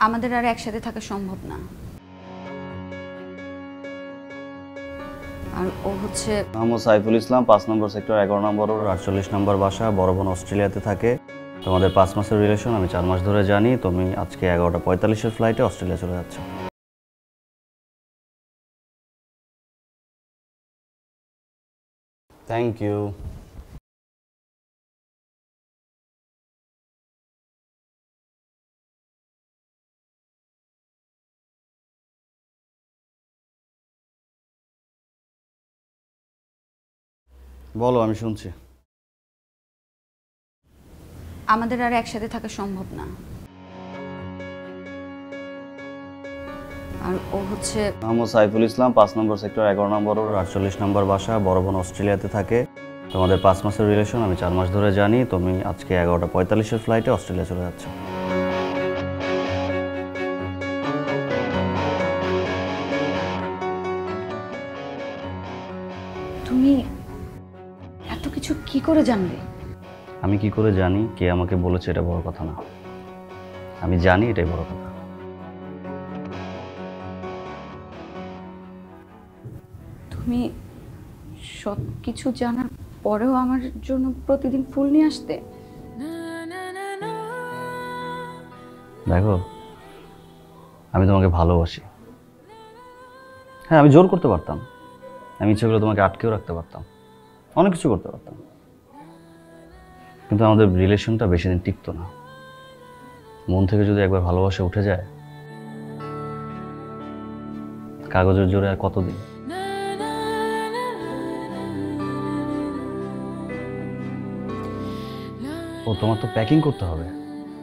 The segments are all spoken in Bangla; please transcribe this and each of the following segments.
আমাদের আর একসাথে থাকা সম্ভব না। আর ও হচ্ছে মোহাম্মদ সাইফুল ইসলাম, 5 নম্বর সেক্টর, 11 নম্বর, 48 নম্বর বাসা, বড় বোন অস্ট্রেলিয়াতে থাকে। তোমাদের 5 মাসের রিলেশন, আমি 4 মাস ধরে জানি। তুমি আজকে 11:45-এর ফ্লাইটে অস্ট্রেলিয়া চলে যাচ্ছ। Thank you. বলো, আমি শুনছি। আমাদের আর একসাথে থাকা সম্ভব না। আর ও হচ্ছে মোহাম্মদ সাইফুল ইসলাম, 5 নম্বর সেক্টর, 11 নম্বর, 48 নম্বর বাসা, বড় বোন অস্ট্রেলিয়াতে থাকে। তোমাদের 5 মাসের রিলেশন, আমি 4 মাস ধরে জানি। তুমি আজকে 11:45-এর ফ্লাইটে অস্ট্রেলিয়া চলে যাচ্ছ। তুমি এত কিছু কি করে জানলে? আমি কি করে জানি কে আমাকে বলেছে এটা বড় কথা না, আমি জানি এটাই বড় কথা। তুমি সব কিছু জানার পরেও আমার জন্য প্রতিদিন ফুল নিয়ে আসতে? দেখো, আমি তোমাকে ভালোবাসি। হ্যাঁ, আমি জোর করতে পারতাম, আমি ইচ্ছে করে তোমাকে আটকেও রাখতে পারতাম, অনেক কিছু করতে পারতাম, কিন্তু আমাদের রিলেশনটা বেশি দিন টিকতো না। মন থেকে যদি একবার ভালোবাসা উঠে যায়, কাগজের জোরে আর কতদিন? ও, তোমার তো প্যাকিং করতে হবে।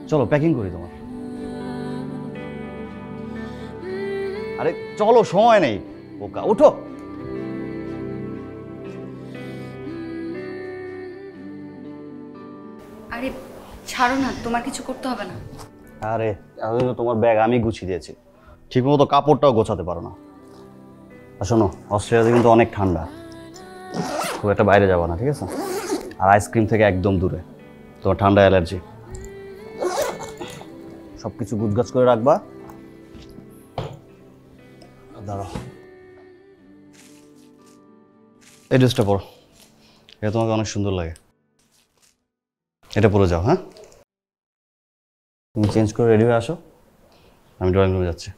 চলো প্যাকিং করি তোমার। আরে চলো, সময় নেই বোকা, ওঠো। আরে ছাড়ো না, তোমার কিছু করতে হবে না। আরে তোমার ব্যাগ আমি গুছিয়ে দিয়েছি, ঠিক মতো কাপড়টাও গোছাতে পারো না। আর শোনো, অস্ট্রেলিয়াতে কিন্তু অনেক ঠান্ডা, খুব একটা বাইরে যাবো না, ঠিক আছে? আর আইসক্রিম থেকে একদম দূরে, তোমার ঠান্ডা অ্যালার্জি। সব কিছু গুছগাছ করে রাখবা। দাঁড়াও, এই ড্রেসটা পরো, এটা তোমাকে অনেক সুন্দর লাগে। এটা পরে যাও, হ্যাঁ? তুমি চেঞ্জ করে রেডি হয়ে আসো, আমি ড্রয়িং রুমে যাচ্ছি।